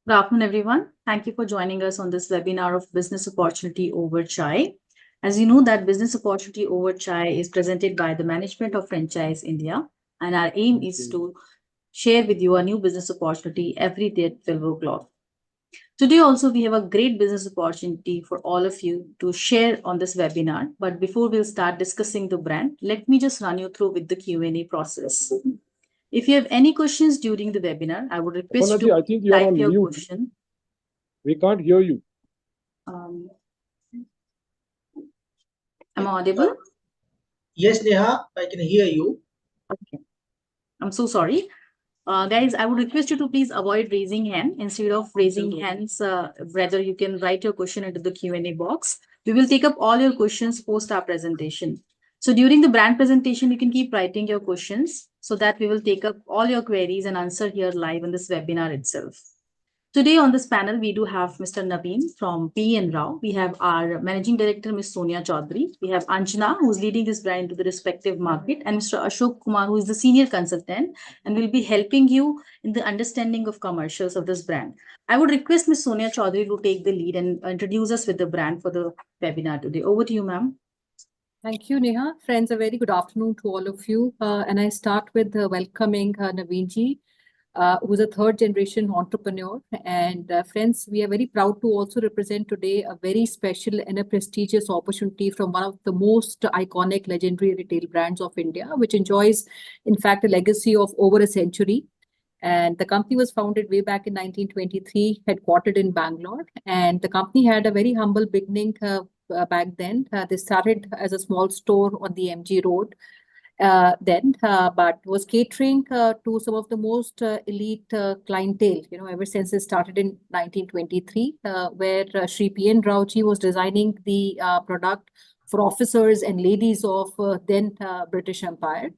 Good afternoon, everyone. Thank you for joining us on this webinar of Business Opportunity Over Chai. As you know, that Business Opportunity Over Chai is presented by the management of Franchise India, and our aim is to share with you a new business opportunity every day at 12 o'clock. Today also, we have a great business opportunity for all of you to share on this webinar. But before we'll start discussing the brand, let me just run you through with the Q&A process. If you have any questions during the webinar, I would request you Aparnaji, I to think you're type on your mute. question. We can't hear you. Am I audible? Yes, Neha, I can hear you. Okay. I'm so sorry. Guys, I would request you to please avoid raising hand. Instead of raising hands, rather you can write your question into the Q&A box. We will take up all your questions post our presentation. So during the brand presentation, you can keep writing your questions so that we will take up all your queries and answer here live in this webinar itself. Today on this panel, we do have Mr. Naveen from PN Rao. We have our Managing Director, Ms. Sonia Chaudhary. We have Anjana, who's leading this brand into the respective market, and Mr. Ashok Kumar, who is the Senior Consultant and will be helping you in the understanding of commercials of this brand. I would request Ms. Sonia Chaudhary to take the lead and introduce us with the brand for the webinar today. Over to you, ma'am. Thank you, Neha. Friends, a very good afternoon to all of you. And I start with welcoming Naveen ji, who's a third generation entrepreneur. And friends, we are very proud to also represent today a very special and a prestigious opportunity from one of the most iconic legendary retail brands of India, which enjoys, in fact, a legacy of over a century. And the company was founded way back in 1923, headquartered in Bangalore. And the company had a very humble beginning back then. They started as a small store on the MG Road but was catering to some of the most elite clientele, ever since it started in 1923, where Shri PN Rao ji was designing the product for officers and ladies of then British Empire.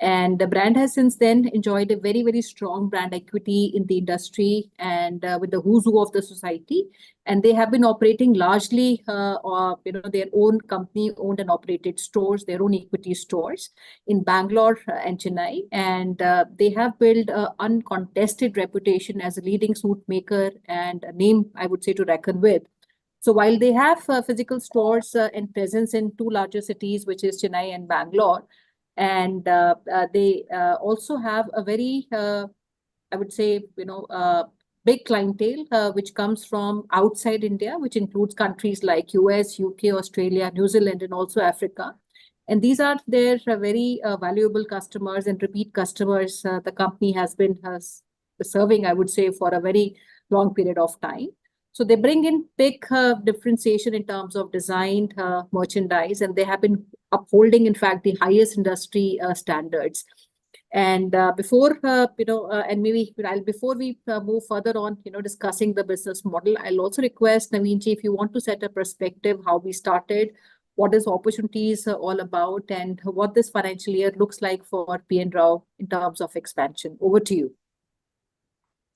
And the brand has since then enjoyed a very, very strong brand equity in the industry and with the who's who of the society. And they have been operating largely, their own company owned and operated stores, their own equity stores in Bangalore and Chennai. And they have built an uncontested reputation as a leading suit maker and a name, I would say, to reckon with. So while they have physical stores and presence in two larger cities, which is Chennai and Bangalore, and they also have a very, I would say, big clientele, which comes from outside India, which includes countries like US, UK, Australia, New Zealand, and also Africa. And these are their very valuable customers and repeat customers the company has been serving, I would say, for a very long period of time. So they bring in big differentiation in terms of design, merchandise, and they have been upholding, in fact, the highest industry standards. And before we move further on, discussing the business model, I'll also request Naveen ji, if you want to set a perspective, how we started, what is opportunities all about, and what this financial year looks like for PN Rao in terms of expansion. Over to you.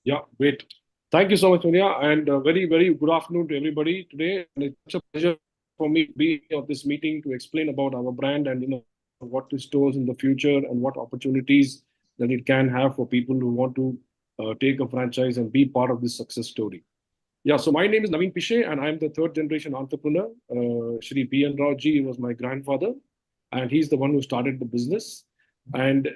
Yeah, great. Thank you so much, Sonia, and very, very good afternoon to everybody today. And it's such a pleasure for me to be of this meeting to explain about our brand and what it stores in the future and what opportunities that it can have for people who want to take a franchise and be part of this success story. Yeah, so my name is Naveen Pishe, and I'm the third generation entrepreneur. Shri PN Rao ji was my grandfather, and he's the one who started the business. And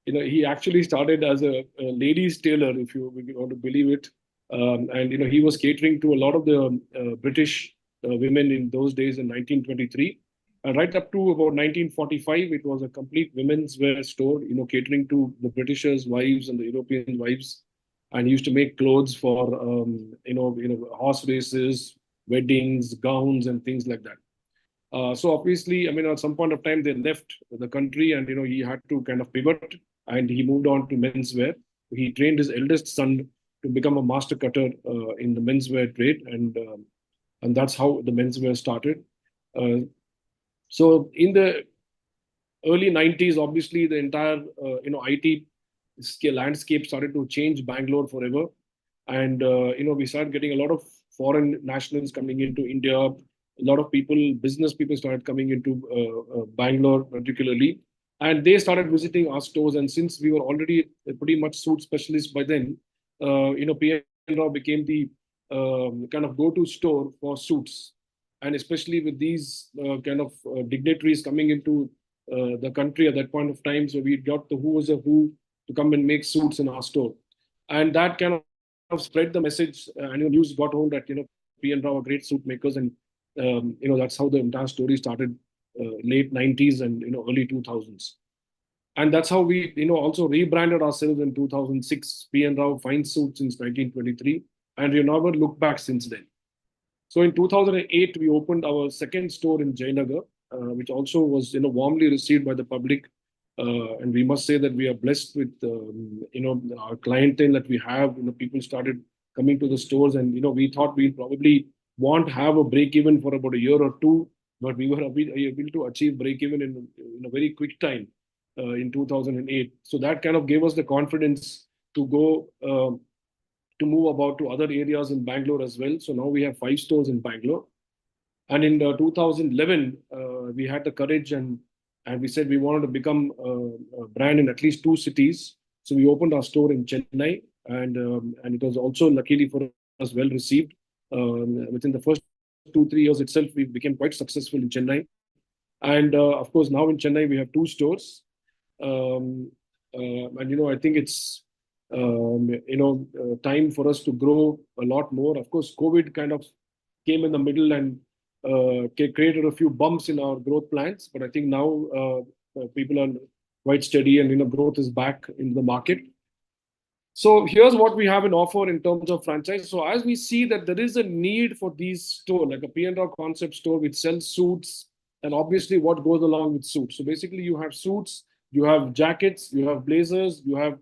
he actually started as a ladies' tailor, if you want to believe it. And he was catering to a lot of the British women in those days in 1923. And right up to about 1945, it was a complete women's wear store, catering to the Britishers' wives and the European wives. And he used to make clothes for, horse races, weddings, gowns, and things like that. So obviously, at some point of time, they left the country, and he had to kind of pivot, and he moved on to menswear. He trained his eldest son to become a master cutter in the menswear trade, and that's how the menswear started. So in the early 90s, obviously, the entire IT landscape started to change Bangalore forever, and we started getting a lot of foreign nationals coming into India. A lot of business people started coming into Bangalore particularly, and they started visiting our stores. And since we were already pretty much suit specialists by then, PN Rao became the kind of go-to store for suits, and especially with these kind of dignitaries coming into the country at that point of time. So we got the who was a who to come and make suits in our store, and that kind of spread the message. And news got hold that PN Rao are great suit makers, and that's how the entire story started, late 90s and early 2000s. And that's how we also rebranded ourselves in 2006, PN Rao Fine Suits since 1923, and we never looked back since then. So in 2008, we opened our second store in Jayanagar, which also was warmly received by the public. And we must say that we are blessed with our clientele that we have. People started coming to the stores, and we thought we'll probably won't have a break even for about a year or two, but we were able to achieve break even in a very quick time in 2008. So that kind of gave us the confidence to go to move about to other areas in Bangalore as well. So now we have 5 stores in Bangalore. And in 2011, we had the courage, and we said we wanted to become a brand in at least 2 cities. So we opened our store in Chennai, and it was also luckily for us well received. Within the first 2-3 years itself, we became quite successful in Chennai. And of course, now in Chennai, we have 2 stores. And I think it's time for us to grow a lot more. Of course, COVID kind of came in the middle and created a few bumps in our growth plans, but I think now people are quite steady, and growth is back in the market. So here's what we have in offer in terms of franchise. So as we see that there is a need for these store, like a PN Rao concept store which sells suits, and obviously what goes along with suits. So basically you have suits, you have jackets, you have blazers, you have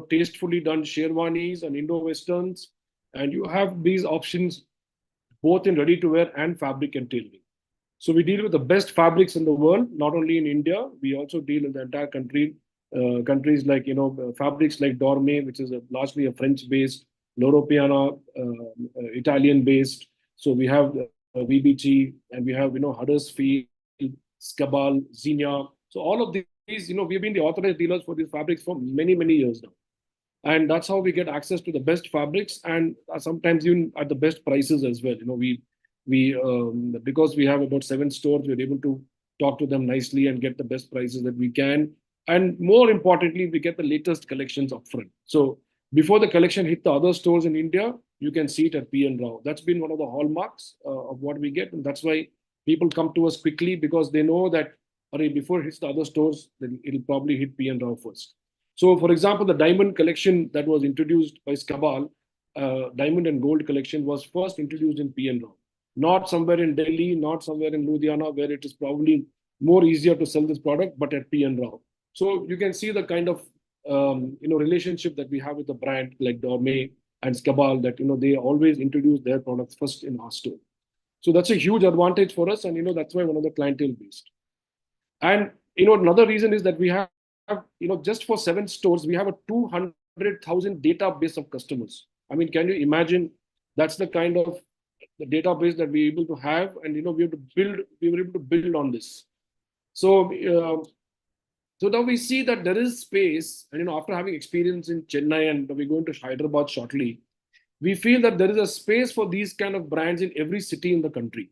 tastefully done sherwanis and Indo-Westerns, and you have these options both in ready to wear and fabric and tailoring. So we deal with the best fabrics in the world, not only in India, we also deal in the entire country. Countries like fabrics like Dorme, which is largely a French-based, Loro Piana, Italian-based. So we have VBG, and we have Huddersfield, Scabal, Zegna. So all of these, we've been the authorized dealers for these fabrics for many years now, and that's how we get access to the best fabrics, and sometimes even at the best prices as well. Because we have about 7 stores, we're able to talk to them nicely and get the best prices that we can. And more importantly, we get the latest collections upfront. So before the collection hit the other stores in India, you can see it at PN Rao. That's been one of the hallmarks of what we get, and that's why people come to us quickly, because they know that before it hits the other stores, then it'll probably hit PN Rao first. So, for example, the diamond collection that was introduced by Scabal, diamond and gold collection, was first introduced in PN Rao. Not somewhere in Delhi, not somewhere in Ludhiana, where it is probably more easier to sell this product, but at PN Rao. So you can see the kind of relationship that we have with the brand like Dorme and Scabal, that they always introduce their products first in our store. So that's a huge advantage for us, and that's why one of the clientele based. And another reason is that we have just for 7 stores, we have a 200,000 database of customers. I mean, can you imagine? That's the kind of the database that we're able to have, and we were able to build on this. So so now we see that there is space, and after having experience in Chennai, and we're going to Hyderabad shortly, we feel that there is a space for these kind of brands in every city in the country.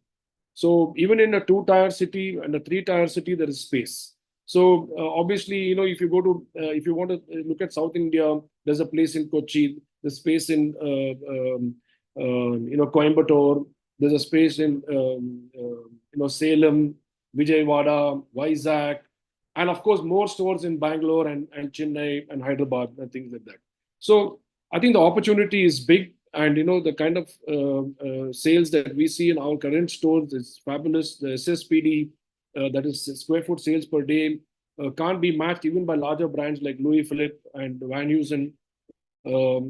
So even in a 2-tier city and a 3-tier city, there is space. So obviously, if you go to, if you want to look at South India, there's a place in Kochi, there's space in, Coimbatore, there's a space in, Salem, Vijayawada, Vizag, and of course, more stores in Bangalore and Chennai and Hyderabad and things like that. So I think the opportunity is big, and the kind of sales that we see in our current stores is fabulous. The SSPD, that is square foot sales per day, can't be matched even by larger brands like Louis Philippe and Van Heusen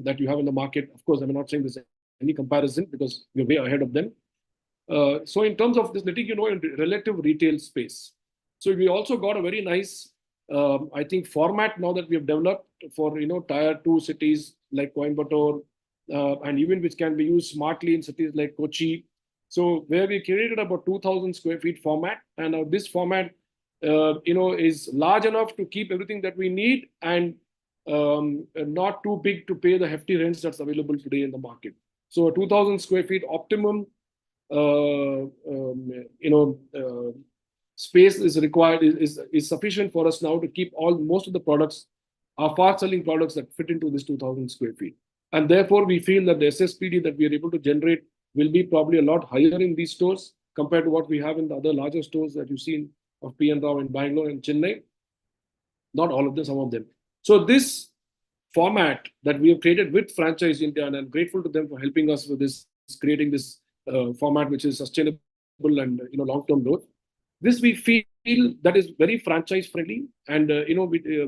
that you have in the market. Of course, I'm not saying there's any comparison, because we're way ahead of them. So in terms of this, letting in relative retail space. So we also got a very nice, I think, format now that we have developed for tier 2 cities like Coimbatore, and even which can be used smartly in cities like Kochi. So where we created about 2,000 square feet format, and this format, is large enough to keep everything that we need, and not too big to pay the hefty rents that's available today in the market. So a 2,000 square feet optimum, space is required, is sufficient for us now to keep most of the products, our fast selling products that fit into this 2,000 square feet. And therefore, we feel that the SSPD that we are able to generate will be probably a lot higher in these stores compared to what we have in the other larger stores that you've seen of PN Rao in Bangalore and Chennai. Not all of them, some of them. So this format that we have created with Franchise India, and I'm grateful to them for helping us with this, creating this format which is sustainable and long-term growth. This we feel that is very franchise friendly, and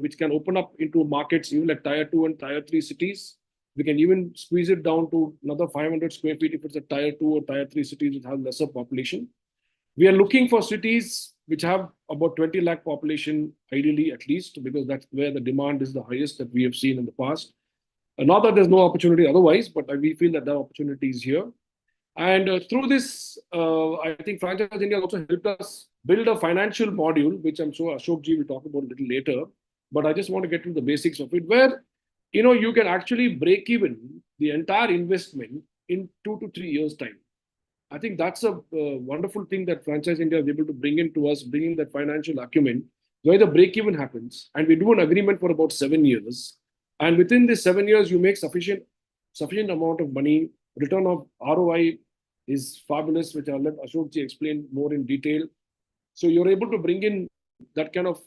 which can open up into markets even like tier 2 and tier 3 cities. We can even squeeze it down to another 500 square feet if it's a tier 2 or tier 3 cities which have lesser population. We are looking for cities which have about 20 lakh population, ideally at least, because that's where the demand is the highest that we have seen in the past. Not that there's no opportunity otherwise, but we feel that the opportunity is here. And through this, I think Franchise India also helped us build a financial module, which I'm sure Ashok ji will talk about a little later. But I just want to get to the basics of it, where you can actually break even the entire investment in 2 to 3 years' time. I think that's a wonderful thing that Franchise India is able to bring into us, bringing that financial acumen, where the break-even happens, and we do an agreement for about 7 years. And within this 7 years, you make sufficient amount of money. Return of ROI is fabulous, which I'll let Ashok ji explain more in detail. So you're able to bring in that kind of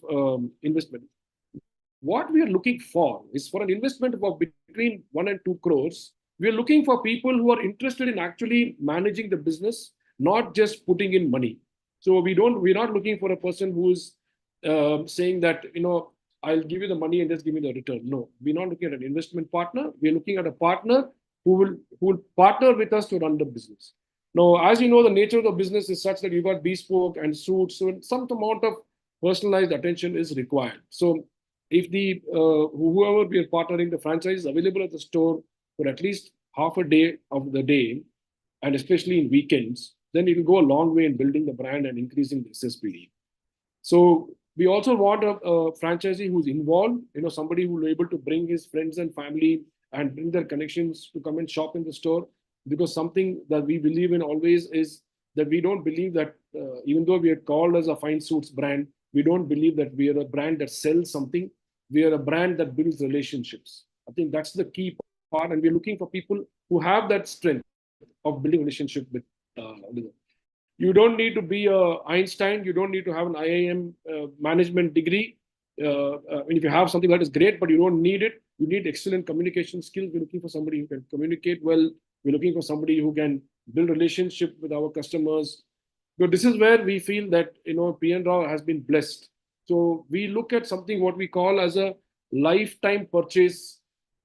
investment. What we are looking for is for an investment of between 1 and 2 crores. We are looking for people who are interested in actually managing the business, not just putting in money. So we're not looking for a person who's saying that, I'll give you the money and just give me the return. No, we're not looking at an investment partner. We're looking at a partner who will partner with us to run the business. Now, as you know, the nature of the business is such that you've got bespoke and suits, so some amount of personalized attention is required. So if the whoever we are partnering, the franchise is available at the store for at least half a day of the day, and especially in weekends, then it will go a long way in building the brand and increasing the SSPD. So we also want a franchisee who's involved, somebody who will be able to bring his friends and family and bring their connections to come and shop in the store. Because something that we believe in always is that we don't believe that even though we are called as a fine suits brand, we don't believe that we are a brand that sells something. We are a brand that builds relationships. I think that's the key part, and we're looking for people who have that strength of building relationship with. You don't need to be a Einstein. You don't need to have an IIM management degree. If you have something that is great, but you don't need it, you need excellent communication skills. We're looking for somebody who can communicate well. We're looking for somebody who can build relationship with our customers. But this is where we feel that PN Rao has been blessed. So we look at something what we call as a lifetime purchase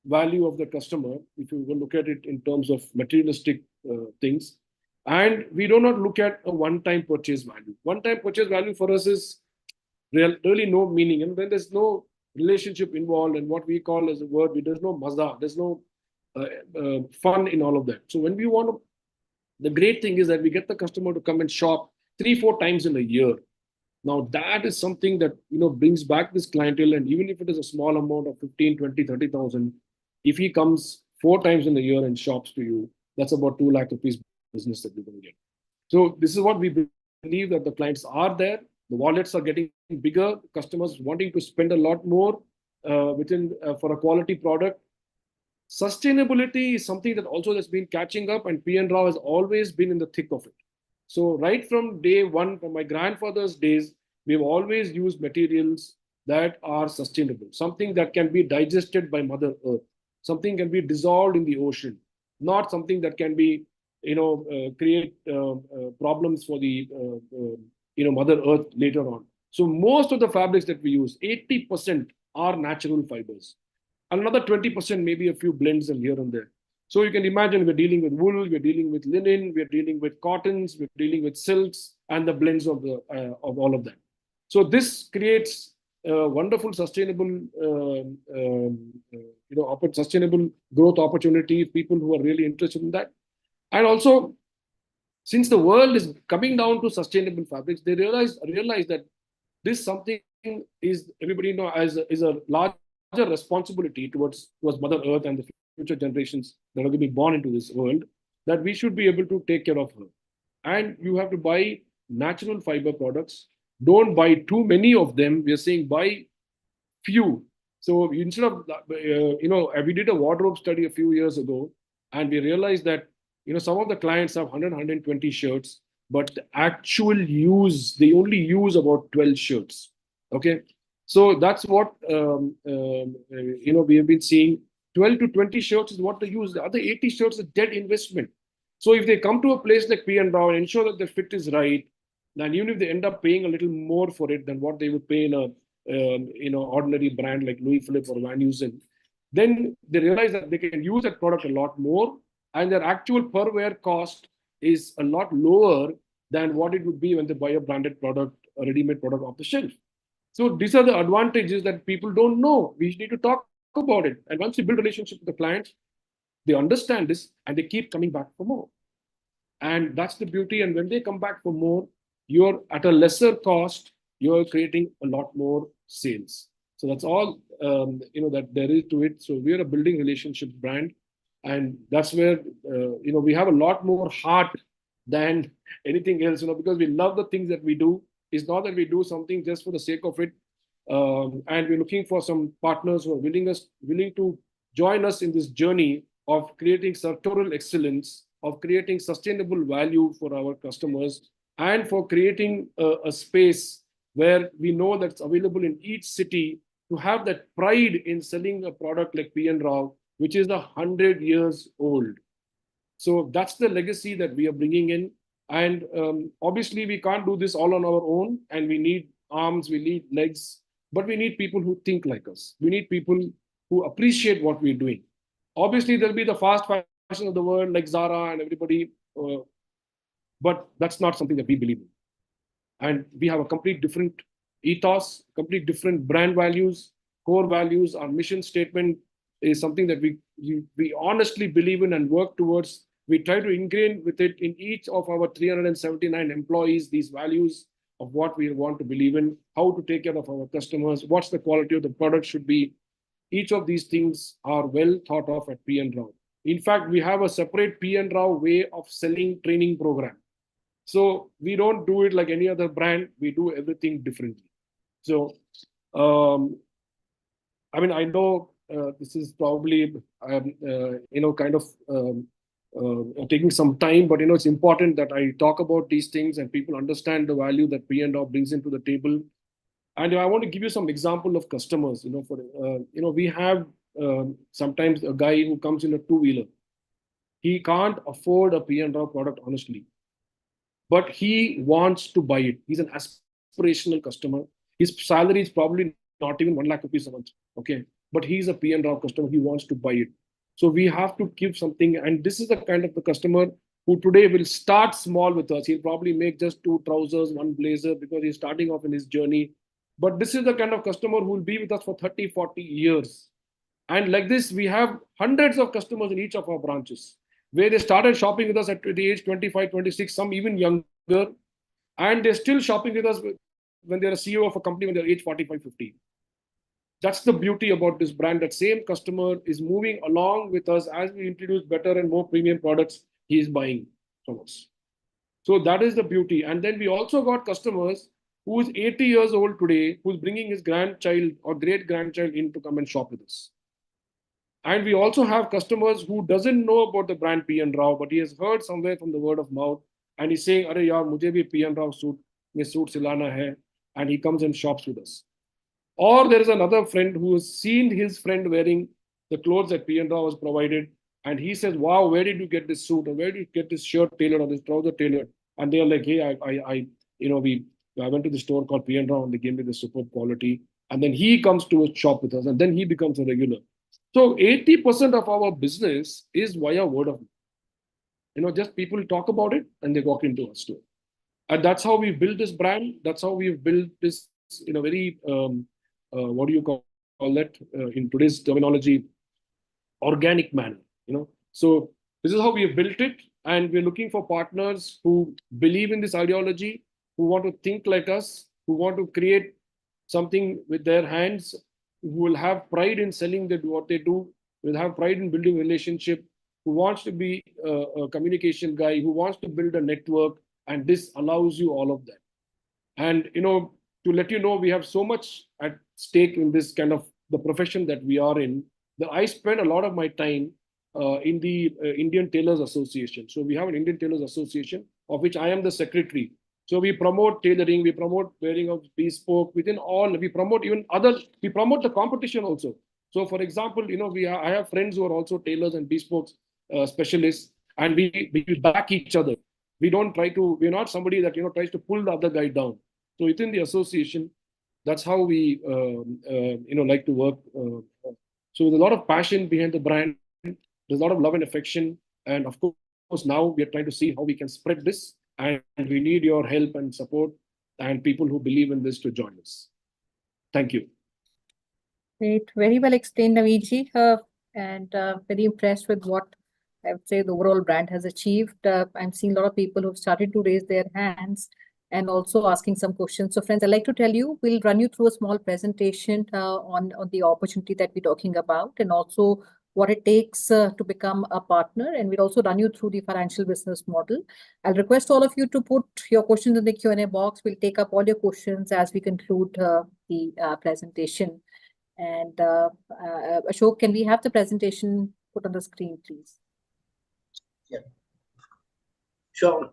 value of the customer, if you will look at it in terms of materialistic things. And we do not look at a one-time purchase value. One-time purchase value for us is really no meaning. And when there's no relationship involved, and what we call as a word, there's no maza, there's no fun in all of that. So when we want to, the great thing is that we get the customer to come and shop 3-4 times in a year. Now that is something that brings back this clientele, and even if it is a small amount of 15, 20, 30,000, if he comes 4 times in a year and shops to you, that's about 2 lakh rupees business that we're going to get. So this is what we believe, that the clients are there, the wallets are getting bigger, customers wanting to spend a lot more for a quality product. Sustainability is something that also has been catching up, and PN Rao has always been in the thick of it. So right from day one, from my grandfather's days, we've always used materials that are sustainable, something that can be digested by Mother Earth, something can be dissolved in the ocean, not something that can be, create problems for the, Mother Earth later on. So most of the fabrics that we use, 80% are natural fibers. Another 20%, maybe a few blends and here and there. So you can imagine we're dealing with wool, we're dealing with linen, we're dealing with cottons, we're dealing with silks, and the blends of all of that. So this creates a wonderful, sustainable, sustainable growth opportunity. People who are really interested in that, and also, since the world is coming down to sustainable fabrics, they realize that this something is, everybody is a large responsibility towards Mother Earth and the future generations that are going to be born into this world, that we should be able to take care of her. And you have to buy natural fiber products. Don't buy too many of them. We are saying buy few. So instead of, we did a wardrobe study a few years ago, and we realized that, some of the clients have 100, 120 shirts, but the actual use, they only use about 12 shirts. Okay. So that's what, we have been seeing. 12 to 20 shirts is what they use. The other 80 shirts is dead investment. So if they come to a place like PN Rao and ensure that the fit is right, then even if they end up paying a little more for it than what they would pay in a ordinary brand like Louis Philippe or Van Heusen, then they realize that they can use that product a lot more, and their actual per wear cost is a lot lower than what it would be when they buy a branded product, a ready-made product off the shelf. So these are the advantages that people don't know. We need to talk about it. And once you build relationship with the clients, they understand this and they keep coming back for more. And that's the beauty. And when they come back for more, you're at a lesser cost, you're creating a lot more sales. So that's all that there is to it. So we're a building relationships brand, and that's where we have a lot more heart than anything else. Because we love the things that we do. It's not that we do something just for the sake of it. And we're looking for some partners who are willing to join us in this journey of creating sectoral excellence, of creating sustainable value for our customers, and for creating a space where we know that's available in each city, to have that pride in selling a product like PN Rao, which is 100 years old. So that's the legacy that we are bringing in. And obviously, we can't do this all on our own, and we need arms, we need legs, but we need people who think like us. We need people who appreciate what we're doing. Obviously, there'll be the fast fashion of the world like Zara and everybody, but that's not something that we believe in. And we have a complete different ethos, complete different brand values, core values. Our mission statement is something that we honestly believe in and work towards. We try to ingrain with it in each of our 379 employees, these values of what we want to believe in, how to take care of our customers, what's the quality of the product should be. Each of these things are well thought of at PN Rao. In fact, we have a separate PN Rao way of selling training program. So we don't do it like any other brand. We do everything differently. So, I know this is probably, kind of taking some time, but, it's important that I talk about these things and people understand the value that PN Rao brings into the table. And I want to give you some example of customers. We have sometimes a guy who comes in a two-wheeler. He can't afford a PN Rao product, honestly, but he wants to buy it. He's an aspirational customer. His salary is probably not even 1 lakh rupees a month. Okay, but he's a PN Rao customer. He wants to buy it. So we have to give something. And this is the kind of the customer who today will start small with us. He'll probably make just 2 trousers, 1 blazer, because he's starting off in his journey. But this is the kind of customer who will be with us for 30, 40 years. And like this, we have hundreds of customers in each of our branches, where they started shopping with us at the age 25, 26, some even younger. And they're still shopping with us when they're a CEO of a company when they're age 45, 50. That's the beauty about this brand. That same customer is moving along with us as we introduce better and more premium products. He is buying from us. So that is the beauty. And then we also got customers who is 80 years old today, who's bringing his grandchild or great grandchild in to come and shop with us. And we also have customers who doesn't know about the brand PN Rao, but he has heard somewhere from the word of mouth, and he's saying, "Arey yaar, mujhe bhi PN Rao suit silana hai," and he comes and shops with us. Or there is another friend who has seen his friend wearing the clothes that PN Rao was provided, and he says, "Wow, where did you get this suit, or where did you get this shirt tailored or this trouser tailored?" And they are like, "Hey, I went to the store called PN Rao, and they gave me the superb quality." And then he comes to a shop with us, and then he becomes a regular. So 80% of our business is via word of mouth. Just people talk about it and they walk into our store. And that's how we built this brand. That's how we've built this in a very, what do you call that in today's terminology, organic manner. So this is how we have built it. And we're looking for partners who believe in this ideology, who want to think like us, who want to create something with their hands, who will have pride in selling what they do, will have pride in building relationship, who wants to be a communication guy, who wants to build a network, and this allows you all of that. And to let you know, we have so much at stake in this kind of the profession that we are in, that I spend a lot of my time in the Indian Tailors Association. So we have an Indian Tailors Association, of which I am the secretary. So we promote tailoring, we promote wearing of bespoke within all. We promote even other. We promote the competition also. So, for example, I have friends who are also tailors and bespoke specialists, and we back each other. We don't try to. We're not somebody that tries to pull the other guy down. So within the association, that's how we like to work. So there's a lot of passion behind the brand. There's a lot of love and affection, and of course now we are trying to see how we can spread this, and we need your help and support and people who believe in this to join us. Thank you. Great, very well explained, Naveenji, and very impressed with what I would say the overall brand has achieved. I'm seeing a lot of people who've started to raise their hands and also asking some questions. So friends, I'd like to tell you, we'll run you through a small presentation on the opportunity that we're talking about, and also what it takes to become a partner. And we'll also run you through the financial business model. I'll request all of you to put your questions in the Q&A box. We'll take up all your questions as we conclude the presentation. And Ashok, can we have the presentation put on the screen, please? Yeah. Sure.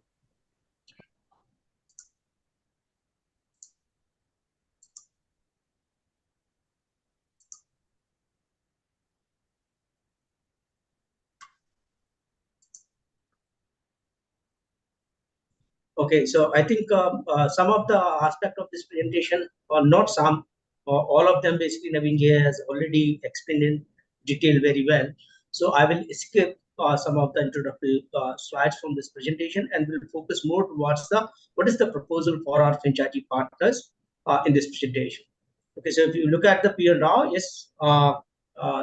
Okay, so I think some of the aspect of this presentation, or not some, all of them basically Naveen has already explained in detail very well. So I will skip some of the introductory slides from this presentation, and will focus more towards what is the proposal for our franchisee partners in this presentation. Okay, so if you look at the PN Rao, yes,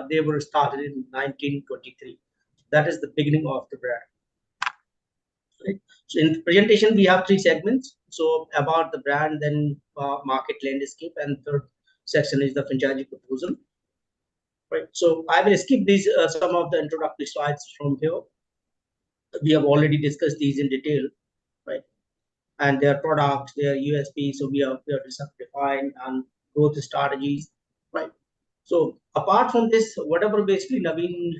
they were started in 1923. That is the beginning of the brand. Right. So in the presentation, we have three segments. So about the brand, then market landscape, and third section is the franchisee proposal. Right. So I will skip these some of the introductory slides from here. We have already discussed these in detail, right? And their products, their USP. So we are defined, and growth strategies, right? So apart from this, whatever basically Naveen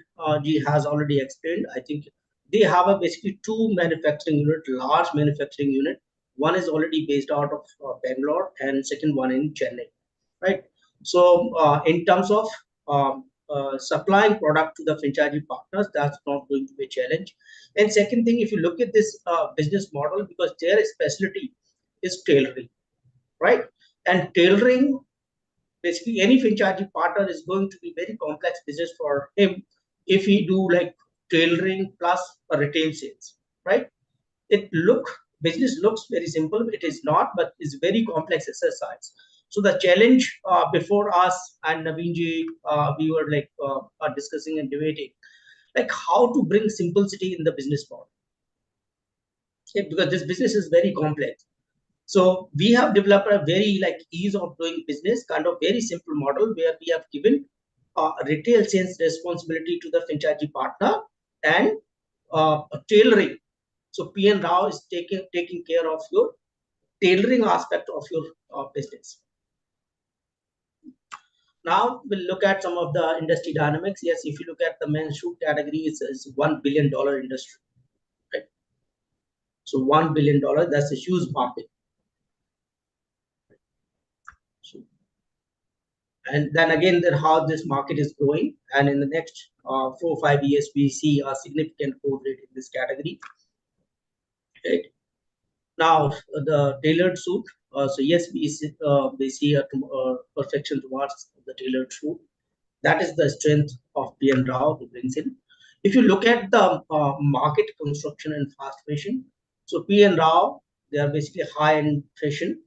ji has already explained, I think they have a basically two manufacturing unit, large manufacturing unit. One is already based out of Bangalore, and second one in Chennai, right? So in terms of supplying product to the franchisee partners, that's not going to be a challenge. And second thing, if you look at this business model, because their specialty is tailoring, right? And tailoring, basically any franchisee partner is going to be very complex business for him if he do like tailoring plus a retail sales, right? Business looks very simple. It is not, but it's very complex exercise. So the challenge before us and Naveenji, we were like discussing and debating, like how to bring simplicity in the business model. Okay, because this business is very complex. So we have developed a very like ease of doing business, kind of very simple model where we have given retail sales responsibility to the franchisee partner, and tailoring. So PN Rao is taking care of your tailoring aspect of your business. Now we'll look at some of the industry dynamics. Yes, if you look at the men's shoe category, it's $1 billion industry, right? So $1 billion, that's a huge market. So, and then again, how this market is growing, and in the next 4 or 5 years, we see a significant growth rate in this category. Right. Now the tailored suit. So yes, we see a perfection towards the tailored suit. That is the strength of PN Rao who brings in. If you look at the market construction and fast fashion, so PN Rao, they are basically high-end fashion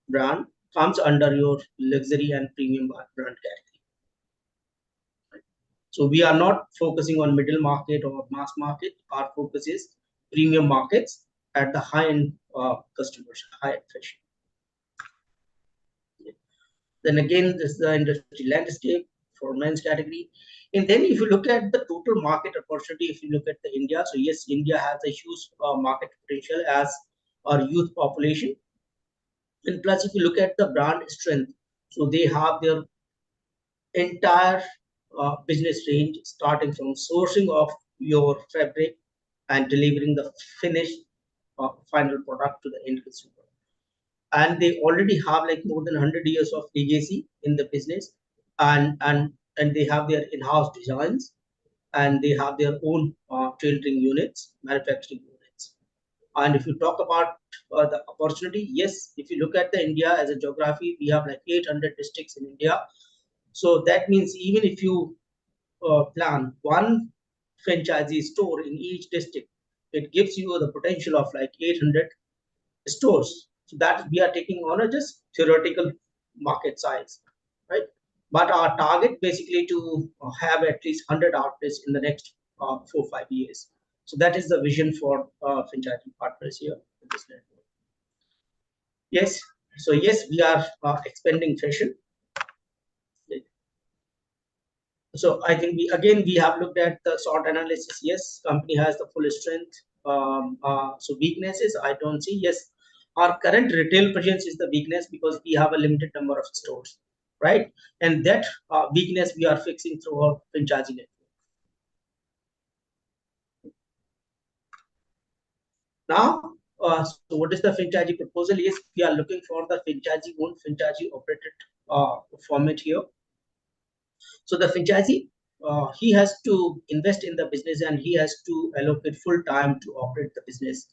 brand, comes under your luxury and premium brand category. Right. So we are not focusing on middle market or mass market. Our focus is premium markets at the high-end customers, high-end fashion. Then again, this is the industry landscape for men's category. And then if you look at the total market opportunity, if you look at the India, so yes, India has a huge market potential as our youth population. And plus, if you look at the brand strength, so they have their entire business range, starting from sourcing of your fabric and delivering the finished final product to the end consumer. And they already have like more than 100 years of legacy in the business, and they have their in-house designs, and they have their own tailoring units, manufacturing units. And if you talk about the opportunity, yes, if you look at the India as a geography, we have like 800 districts in India. So that means even if you plan one franchisee store in each district, it gives you the potential of like 800 stores. So that we are taking on a just theoretical market size, right? But our target basically to have at least 100 outlets in the next 4 or 5 years. So that is the vision for franchising partners here in this network. Yes. So yes, we are expanding fashion. So I think we have looked at the SWOT analysis. Yes, company has the full strength. So weaknesses I don't see. Yes, our current retail presence is the weakness because we have a limited number of stores, right? And that weakness we are fixing through our franchising network. Now, so what is the franchisee proposal? Yes, we are looking for the franchisee-owned, franchisee-operated format here. So the franchisee, he has to invest in the business and he has to allocate full time to operate the business.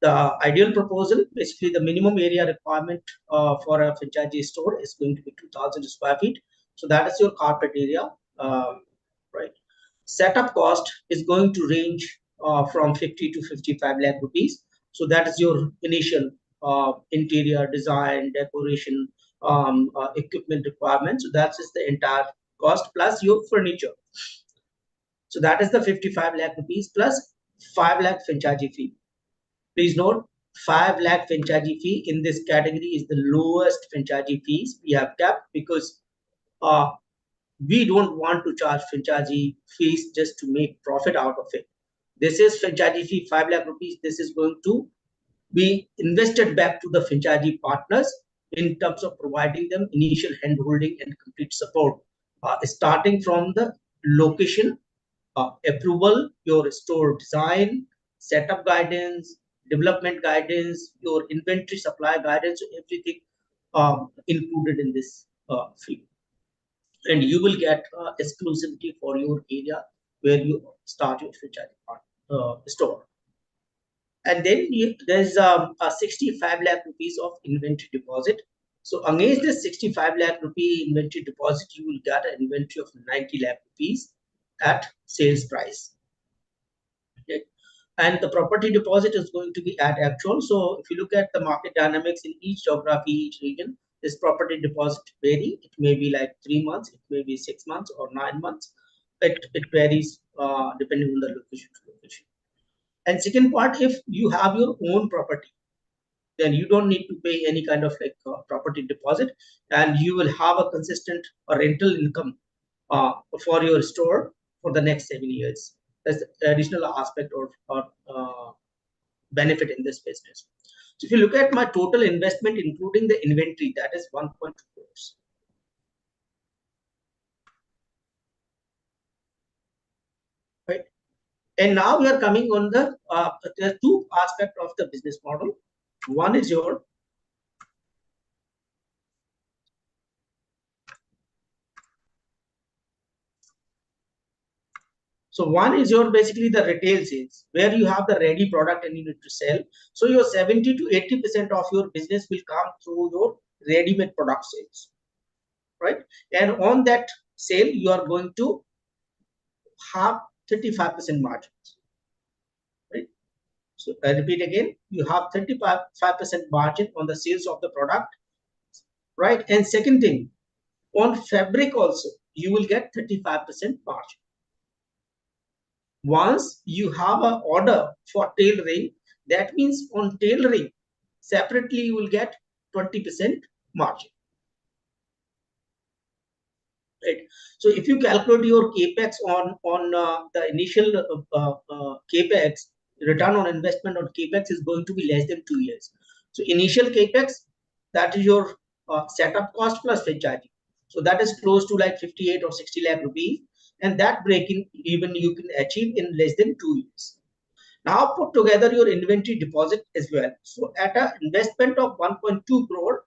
The ideal proposal, basically the minimum area requirement for a franchisee store is going to be 2,000 square feet. So that is your carpet area, right? Setup cost is going to range from 50 to 55 lakh rupees. So that is your initial interior design, decoration, equipment requirements. So that is the entire cost plus your furniture. So that is the 55 lakh rupees plus 5 lakh franchisee fee. Please note, 5 lakh franchisee fee in this category is the lowest franchisee fees we have kept because we don't want to charge franchisee fees just to make profit out of it. This is franchisee fee 5 lakh rupees. This is going to be invested back to the franchisee partners in terms of providing them initial handholding and complete support, starting from the location, approval, your store design, setup guidance, development guidance, your inventory supply guidance, everything included in this fee. And you will get exclusivity for your area where you start your franchisee store. And then there's a 65 lakh rupees of inventory deposit. So against this 65 lakh rupee inventory deposit, you will get an inventory of 90 lakh rupees at sales price. Okay. And the property deposit is going to be at actual. So if you look at the market dynamics in each geography, each region, this property deposit vary. It may be like 3 months, it may be 6 months or 9 months. It varies depending on the location to location. And second part, if you have your own property, then you don't need to pay any kind of like property deposit, and you will have a consistent rental income for your store for the next 7 years. That's the additional aspect or benefit in this business. So if you look at my total investment, including the inventory, that is 1.2 crores. Right. And now we are coming on the there are two aspects of the business model. One is your one is your basically the retail sales where you have the ready product and you need to sell. So your 70 to 80% of your business will come through your ready-made product sales, right? And on that sale, you are going to have 35% margins, right? So I repeat again, you have 35% margin on the sales of the product, right? And second thing, on fabric also, you will get 35% margin. Once you have an order for tailoring, that means on tailoring, separately you will get 20% margin. right? So if you calculate your capex on the initial capex, return on investment on capex is going to be less than 2 years. So initial capex, that is your setup cost plus franchise. So that is close to like 58 or 60 lakh rupees, and that breaking even you can achieve in less than 2 years. Now put together your inventory deposit as well. So at an investment of 1.2 crore,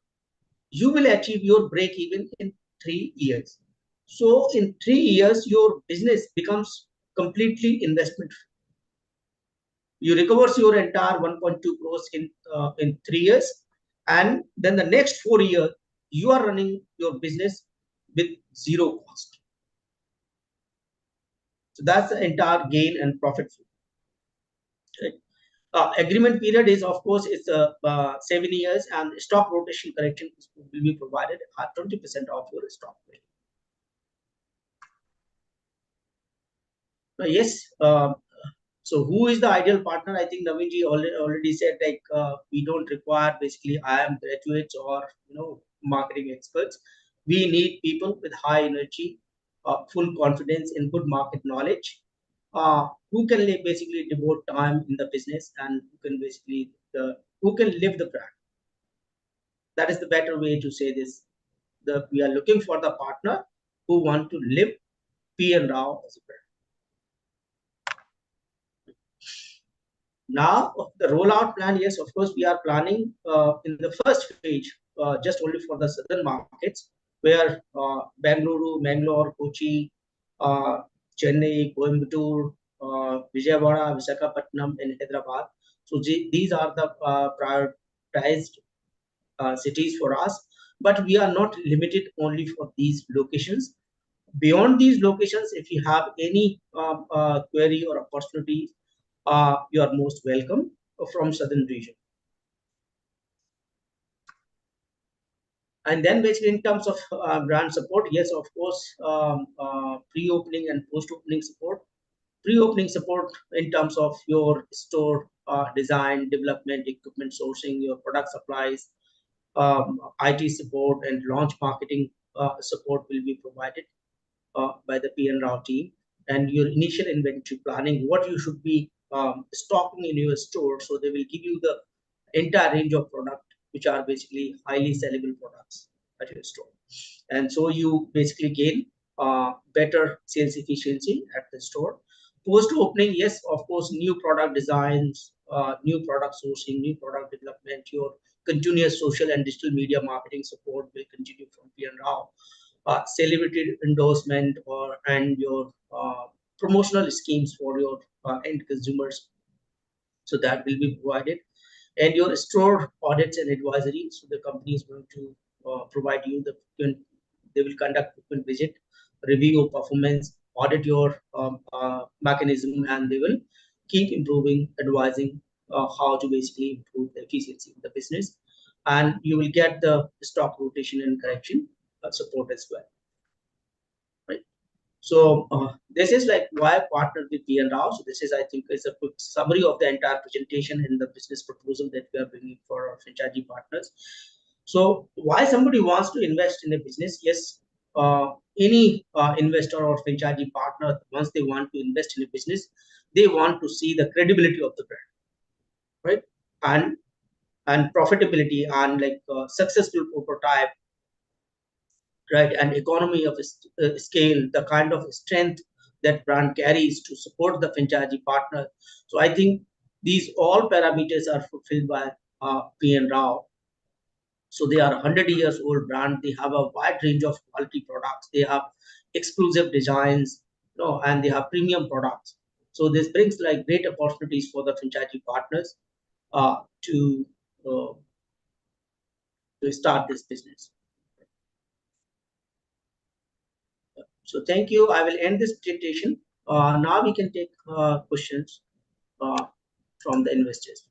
you will achieve your break even in 3 years. So in 3 years, your business becomes completely investment free. You recover your entire 1.2 crores in 3 years, and then the next 4 years you are running your business with zero cost. So that's the entire gain and profit flow. Right? Agreement period is, of course, it's 7 years, and stock rotation correction will be provided at 20% of your stock value. Yes. So who is the ideal partner? I think Navinji already said, like, we don't require basically IIM graduates or marketing experts. We need people with high energy, full confidence in good market knowledge, who can basically devote time in the business, and who can basically who can live the brand. That is the better way to say this. We are looking for the partner who want to live PN Rao as a brand. Now, the rollout plan, yes, of course, we are planning in the first phase, just only for the southern markets, where Bengaluru, Mangalore, Kochi, Chennai, Coimbatore, Vijayawada, Visakhapatnam, and Hyderabad. So these are the prioritized cities for us, but we are not limited only for these locations. Beyond these locations, if you have any query or opportunity, you are most welcome from southern region. And then basically in terms of brand support, yes, of course, pre-opening and post-opening support. Pre-opening support in terms of your store design, development, equipment sourcing, your product supplies, IT support, and launch marketing support will be provided by the PN Rao team. And your initial inventory planning, what you should be stocking in your store. So they will give you the entire range of product, which are basically highly sellable products at your store. And so you basically gain better sales efficiency at the store. Post-opening, yes, of course, new product designs, new product sourcing, new product development, your continuous social and digital media marketing support will continue from PN Rao. Celebrity endorsement and your promotional schemes for your end consumers. So that will be provided. And your store audits and advisory. So the company is going to provide you they will conduct frequent visit, review your performance, audit your mechanism, and they will keep improving, advising how to basically improve the efficiency of the business. And you will get the stock rotation and correction support as well. Right. So this is like why I partnered with PN Rao. So this is, I think, is a quick summary of the entire presentation in the business proposal that we are bringing for our franchisee partners. So why somebody wants to invest in a business? Yes, any investor or franchisee partner, once they want to invest in a business, they want to see the credibility of the brand, right? And profitability and like successful prototype, right? And economy of scale, the kind of strength that brand carries to support the franchisee partner. So I think these all parameters are fulfilled by PN Rao. So they are 100 years old brand. They have a wide range of quality products. They have exclusive designs, and they have premium products. So this brings like great opportunities for the franchisee partners to start this business. So thank you. I will end this presentation. Now we can take questions from the investors.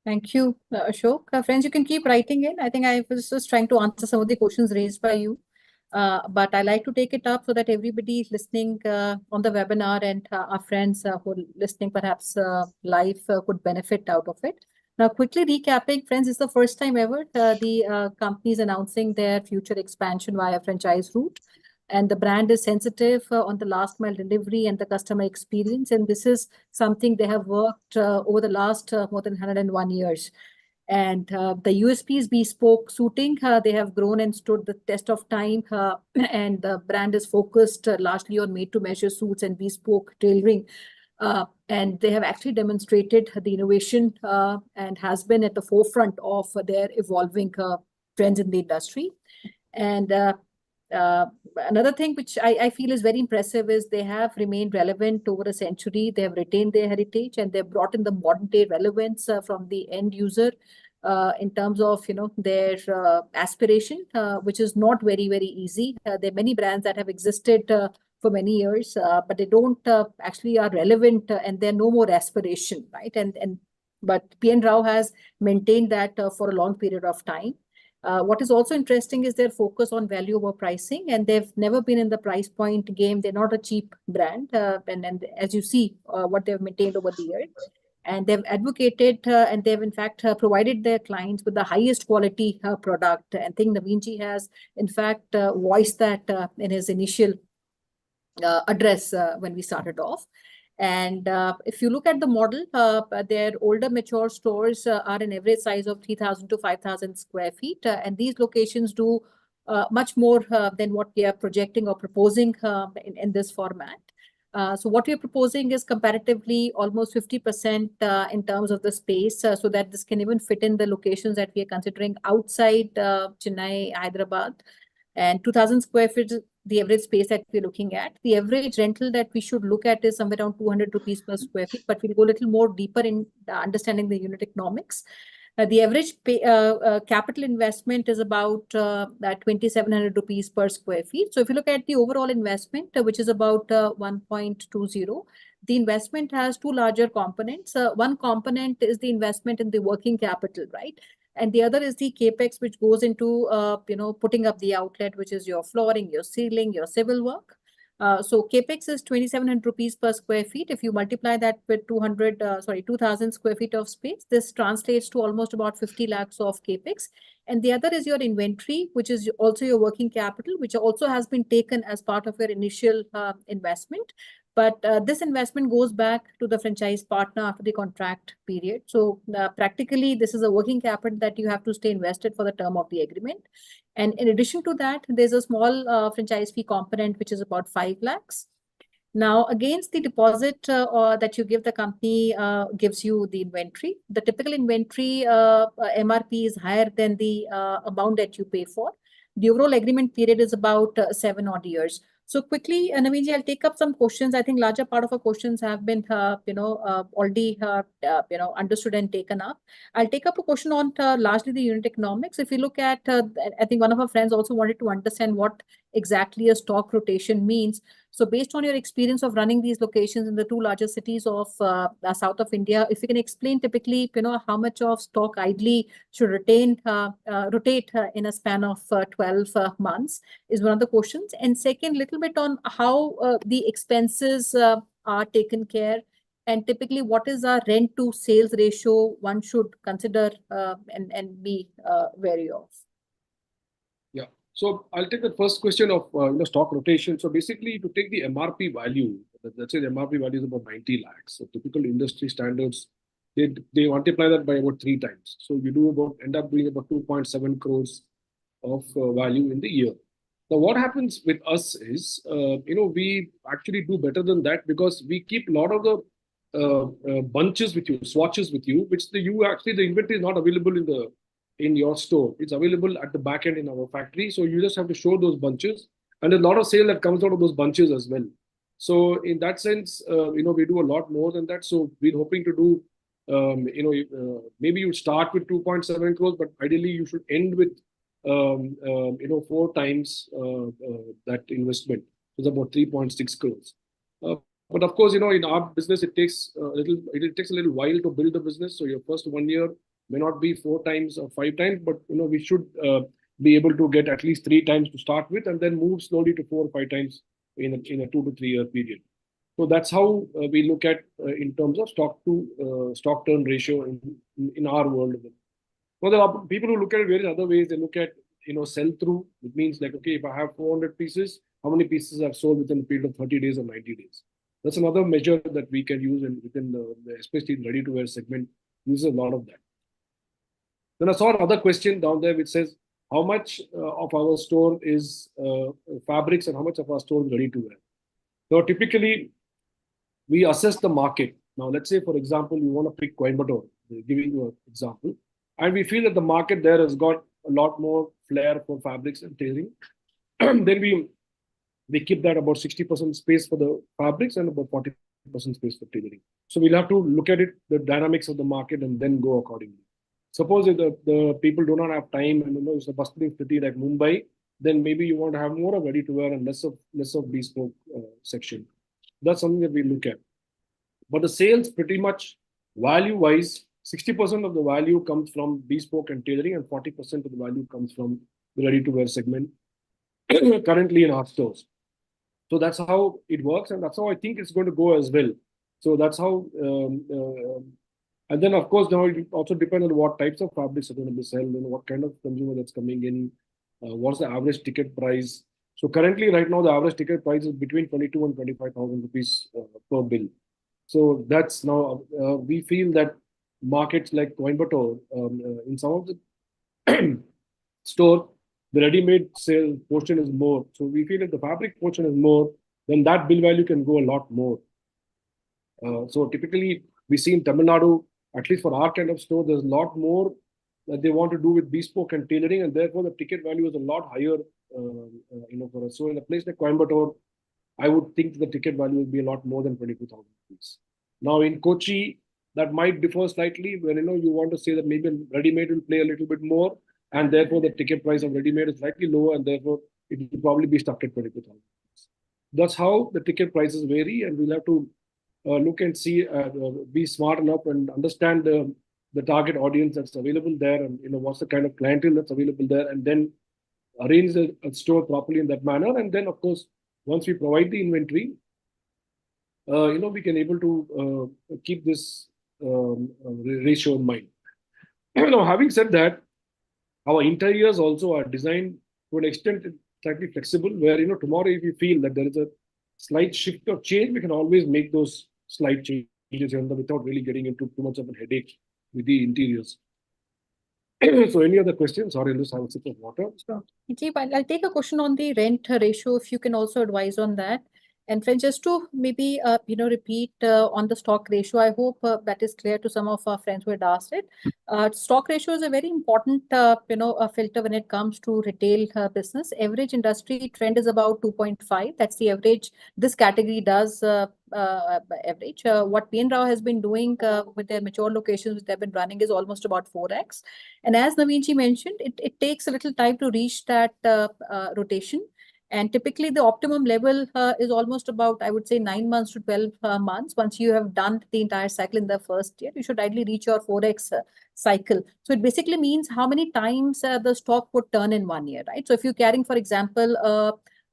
Thank you, Ashok. Friends, you can keep writing in. I think I was just trying to answer some of the questions raised by you. But I like to take it up so that everybody listening on the webinar and our friends who are listening perhaps live could benefit out of it. Now, quickly recapping, friends, it's the first time ever the company is announcing their future expansion via franchise route. And the brand is sensitive on the last mile delivery and the customer experience. And this is something they have worked over the last more than 101 years. And the USP is bespoke suiting. They have grown and stood the test of time. And the brand is focused largely on made-to-measure suits and bespoke tailoring. And they have actually demonstrated the innovation and has been at the forefront of their evolving trends in the industry. And another thing which I feel is very impressive is they have remained relevant over a century. They have retained their heritage and they've brought in the modern day relevance from the end user in terms of their aspiration, which is not very, very easy. There are many brands that have existed for many years, but they don't actually are relevant and they're no more aspiration, right? But PN Rao has maintained that for a long period of time. What is also interesting is their focus on value over pricing, and they've never been in the price point game. They're not a cheap brand, and as you see, what they've maintained over the years, and they've advocated and they've in fact provided their clients with the highest quality product. And I think Naveen has in fact voiced that in his initial address when we started off. And if you look at the model, their older mature stores are an average size of 3,000 to 5,000 square feet. And these locations do much more than what we are projecting or proposing in this format. So what we are proposing is comparatively almost 50% in terms of the space, so that this can even fit in the locations that we are considering outside Chennai, Hyderabad. And 2,000 square feet the average space that we're looking at. The average rental that we should look at is somewhere around 200 rupees per square feet, but we'll go a little more deeper in understanding the unit economics. The average capital investment is about 2,700 rupees per square feet. So if you look at the overall investment, which is about 1.20, the investment has two larger components. One component is the investment in the working capital, right? And the other is the capex, which goes into putting up the outlet, which is your flooring, your ceiling, your civil work. So capex is 2,700 rupees per square feet. If you multiply that with 2,000 square feet of space, this translates to almost about 50 lakhs of capex. And the other is your inventory, which is also your working capital, which also has been taken as part of your initial investment. But this investment goes back to the franchise partner after the contract period. So practically, this is a working capital that you have to stay invested for the term of the agreement. And in addition to that, there's a small franchise fee component, which is about 5 lakhs. Now, against the deposit that you give, the company gives you the inventory. The typical inventory MRP is higher than the amount that you pay for. The overall agreement period is about 7 odd years. So quickly, Naveen, I'll take up some questions. I think larger part of our questions have been, already, understood and taken up. I'll take up a question on largely the unit economics. If you look at, I think one of our friends also wanted to understand what exactly a stock rotation means. So based on your experience of running these locations in the two largest cities of south of India, if you can explain typically, how much of stock ideally should rotate in a span of 12 months is one of the questions. And second, little bit on how the expenses are taken care, and typically what is our rent to sales ratio one should consider and be wary of. Yeah. So I'll take the first question of stock rotation. So basically, to take the MRP value, let's say the MRP value is about 90 lakhs. So typical industry standards, they multiply that by about 3 times. So you end up doing about 2.7 crores of value in the year. Now, what happens with us is, we actually do better than that because we keep a lot of the bunches with you, swatches with you, which the inventory is not available in your store. It's available at the back end in our factory. So you just have to show those bunches, and there's a lot of sale that comes out of those bunches as well. So in that sense, we do a lot more than that. So we're hoping to do, maybe you start with 2.7 crores, but ideally you should end with 4 times that investment. It's about 3.6 crores. But of course, in our business, it takes a little while to build a business. So your first 1 year may not be 4 times or 5 times, but we should be able to get at least 3 times to start with, and then move slowly to 4 or 5 times in a 2 to 3 year period. So that's how we look at in terms of stock turn ratio in our world. So there are people who look at it various other ways. They look at sell through. It means like, okay, if I have 400 pieces, how many pieces I've sold within a period of 30 days or 90 days. That's another measure that we can use, and within especially the ready to wear segment uses a lot of that. Then I saw another question down there which says, how much of our store is fabrics and how much of our store is ready to wear? So typically, we assess the market. Now, let's say, for example, you want to pick Coimbatore, giving you an example, and we feel that the market there has got a lot more flair for fabrics and tailoring. Then we keep that about 60% space for the fabrics and about 40% space for tailoring. So we'll have to look at it, the dynamics of the market, and then go accordingly. Suppose if the people do not have time and it's a bustling city like Mumbai, then maybe you want to have more of ready to wear and less of bespoke section. That's something that we look at. But the sales pretty much value-wise, 60% of the value comes from bespoke and tailoring, and 40% of the value comes from the ready-to-wear segment currently in our stores. So that's how it works, and that's how I think it's going to go as well. So that's how, and then of course now it also depends on what types of fabrics are going to be sold, and what kind of consumer that's coming in, what's the average ticket price. So currently, right now, the average ticket price is between 22 and 25,000 rupees per bill. So that's now, we feel that markets like Coimbatore, in some of the store, the ready-made sale portion is more. So we feel that the fabric portion is more, then that bill value can go a lot more. So typically, we see in Tamil Nadu, at least for our kind of store, there's a lot more that they want to do with bespoke and tailoring, and therefore the ticket value is a lot higher, for us. So in a place like Coimbatore, I would think the ticket value would be a lot more than 22,000 rupees. Now in Kochi, that might differ slightly, where you want to say that maybe ready-made will play a little bit more, and therefore the ticket price of ready-made is slightly lower, and therefore it will probably be stuck at 22,000 rupees. That's how the ticket prices vary, and we'll have to look and see, be smart enough and understand the target audience that's available there, and what's the kind of clientele that's available there, and then arrange the store properly in that manner. And then, of course, once we provide the inventory, we can able to keep this ratio in mind. Now, having said that, our interiors also are designed to an extent slightly flexible, where tomorrow if you feel that there is a slight shift or change, we can always make those slight changes without really getting into too much of a headache with the interiors. So any other questions? Sorry, I'll just have a sip of water. Keep, I'll take a question on the rent ratio, if you can also advise on that. And friends, just to maybe repeat on the stock ratio, I hope that is clear to some of our friends who had asked it. Stock ratio is a very important filter when it comes to retail business. Average industry trend is about 2.5. That's the average this category does average. What PN Rao has been doing with their mature locations which they've been running is almost about 4x. And as Naveenji mentioned, it takes a little time to reach that rotation. And typically the optimum level is almost about, I would say, 9 months to 12 months. Once you have done the entire cycle in the first year, you should ideally reach your 4x cycle. So it basically means how many times the stock would turn in 1 year, right? So if you're carrying, for example,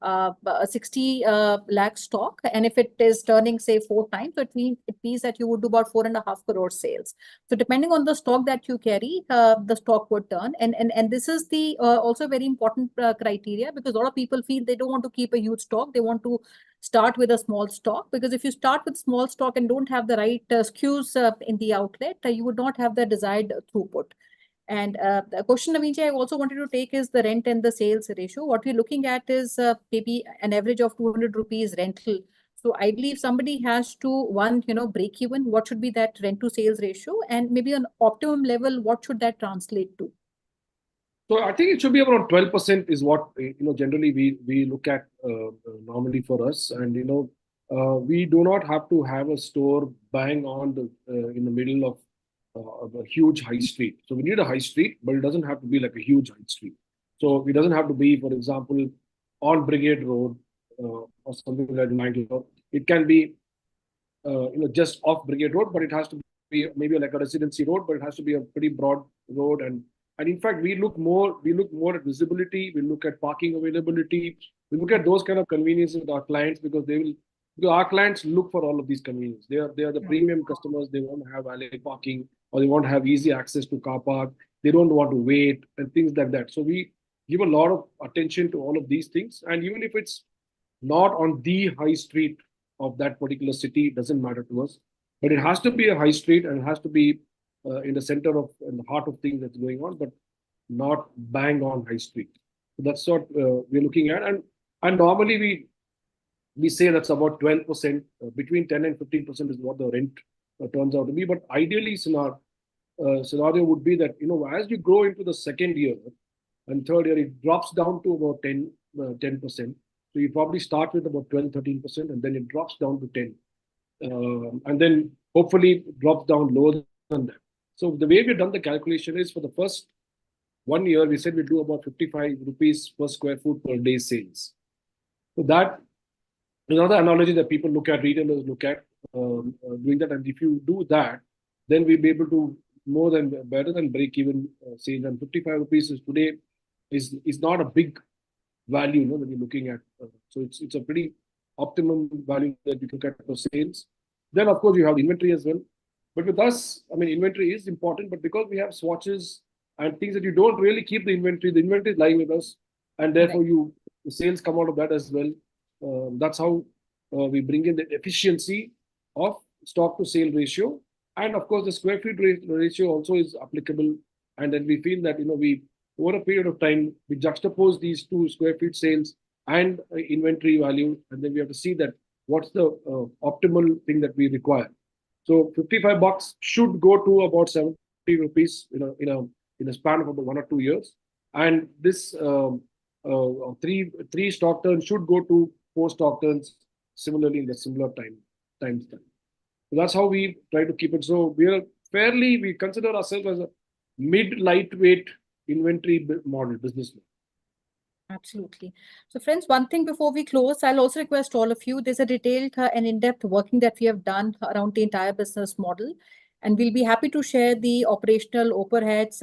a 60 lakh stock, and if it is turning, say, 4 times, so it means that you would do about 4.5 crore sales. So depending on the stock that you carry, the stock would turn, and this is the also very important criteria, because a lot of people feel they don't want to keep a huge stock. They want to start with a small stock, because if you start with small stock and don't have the right SKUs in the outlet, you would not have the desired throughput. And the question, Naveenji, I also wanted to take is the rent and the sales ratio. What we're looking at is maybe an average of 200 rupees rental. So ideally, if somebody has to break even, what should be that rent to sales ratio? And maybe on optimum level, what should that translate to? So I think it should be around 12% is what generally we look at normally for us, and we do not have to have a store bang on in the middle of a huge high street. So we need a high street, but it doesn't have to be like a huge high street. So it doesn't have to be, for example, on Brigade Road or something like that. It can be just off Brigade Road, but it has to be maybe like a residency road, but it has to be a pretty broad road. And in fact, we look more at visibility. We look at parking availability. We look at those kind of conveniences with our clients, because they will Because our clients look for all of these conveniences. They are the premium customers. They want to have valet parking, or they want to have easy access to car park. They don't want to wait and things like that. So we give a lot of attention to all of these things. And even if it's not on the high street of that particular city, it doesn't matter to us. But it has to be a high street, and it has to be in the center of, in the heart of things that's going on, but not bang on high street. So that's what we're looking at. And normally we say that's about 12%, between 10 and 15% is what the rent turns out to be. But ideally, scenario would be that, as you grow into the second year and third year, it drops down to about 10%. So you probably start with about 12, 13%, and then it drops down to 10. And then hopefully it drops down lower than that. So the way we've done the calculation is, for the first 1 year, we said we do about 55 rupees per square foot per day sales. So that is another analogy that people look at, retailers look at, doing that. And if you do that, then we'll be able to better than break even sales. And 55 rupees is today is not a big value, that you're looking at. So it's a pretty optimum value that you can look at for sales. Then of course you have inventory as well. But with us, inventory is important, but because we have swatches and things that you don't really keep the inventory is lying with us, and therefore the sales come out of that as well. That's how we bring in the efficiency of stock to sale ratio. And of course, the square feet ratio also is applicable. And then we feel that, we, over a period of time, we juxtapose these two, square feet sales and inventory value. And then we have to see that what's the optimal thing that we require. So $55 should go to about 70 rupees in a span of about 1 or 2 years. And this three stock turns should go to 4 stock turns similarly in the similar time span. So that's how we try to keep it. So we consider ourselves as a mid-lightweight inventory business model. Absolutely. So friends, one thing before we close, I'll also request all of you, there's a detailed and in-depth working that we have done around the entire business model. And we'll be happy to share the operational overheads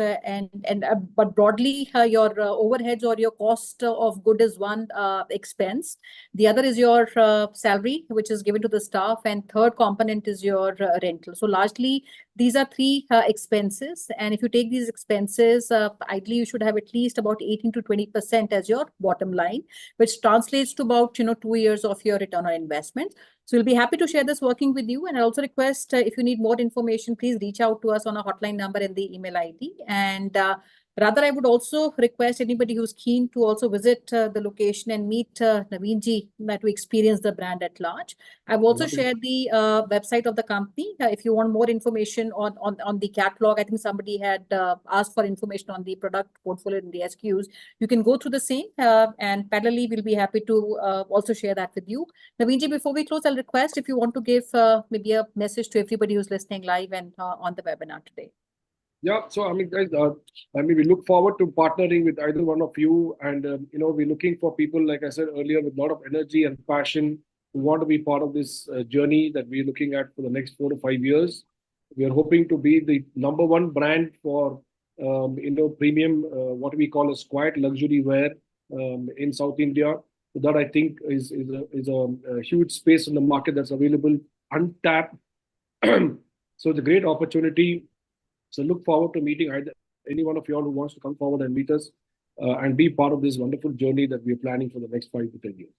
but broadly your overheads or your cost of good is one expense. The other is your salary, which is given to the staff, and third component is your rental. So largely these are 3 expenses, and if you take these expenses, ideally you should have at least about 18 to 20% as your bottom line, which translates to about 2 years of your return on investment. So we'll be happy to share this working with you. And I also request if you need more information, please reach out to us on our hotline number and the email ID. And rather, I would also request anybody who's keen to also visit the location and meet Naveen ji to experience the brand at large. I've also shared the website of the company. If you want more information on the catalog, I think somebody had asked for information on the product portfolio and the SKUs. You can go through the same and parallelly, we'll be happy to also share that with you. Naveen ji, before we close, I'll request if you want to give maybe a message to everybody who's listening live and on the webinar today. Yeah, so guys, we look forward to partnering with either one of you, and we're looking for people, like I said earlier, with a lot of energy and passion who want to be part of this journey that we're looking at for the next 4 to 5 years. We are hoping to be the #1 brand for premium, what we call as quiet luxury wear in South India. So that I think is a huge space in the market that's available, untapped. So it's a great opportunity. So look forward to meeting any one of you all who wants to come forward and meet us and be part of this wonderful journey that we're planning for the next 5 to 10 years.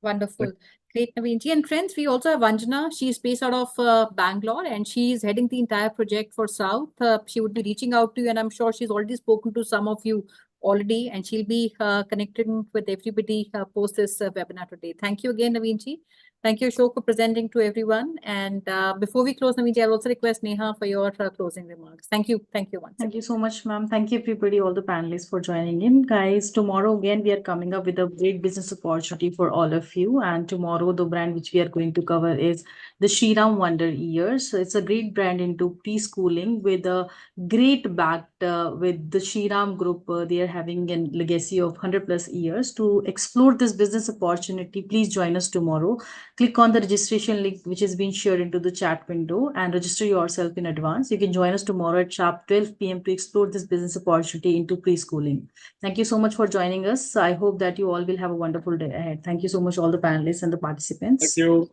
Wonderful. Great, Naveen ji. And friends, we also have Anjana. She's based out of Bangalore, and she's heading the entire project for South. She would be reaching out to you, and I'm sure she's already spoken to some of you already, and she'll be connecting with everybody post this webinar today. Thank you again, Naveen ji. Thank you, Ashok, for presenting to everyone. And before we close, Naveen ji, I'll also request Neha for your closing remarks. Thank you. Thank you once. Thank you so much, ma'am. Thank you, everybody, all the panelists for joining in. Guys, tomorrow again, we are coming up with a great business opportunity for all of you. And tomorrow, the brand which we are going to cover is the Shriram Wonder Ears. So it's a great brand into preschooling with a great backed with the Shriram Group. They are having a legacy of 100+ years. To explore this business opportunity, please join us tomorrow. Click on the registration link which has been shared into the chat window and register yourself in advance. You can join us tomorrow at sharp 12 p.m. to explore this business opportunity into preschooling. Thank you so much for joining us. I hope that you all will have a wonderful day ahead. Thank you so much, all the panelists and the participants. Thank you.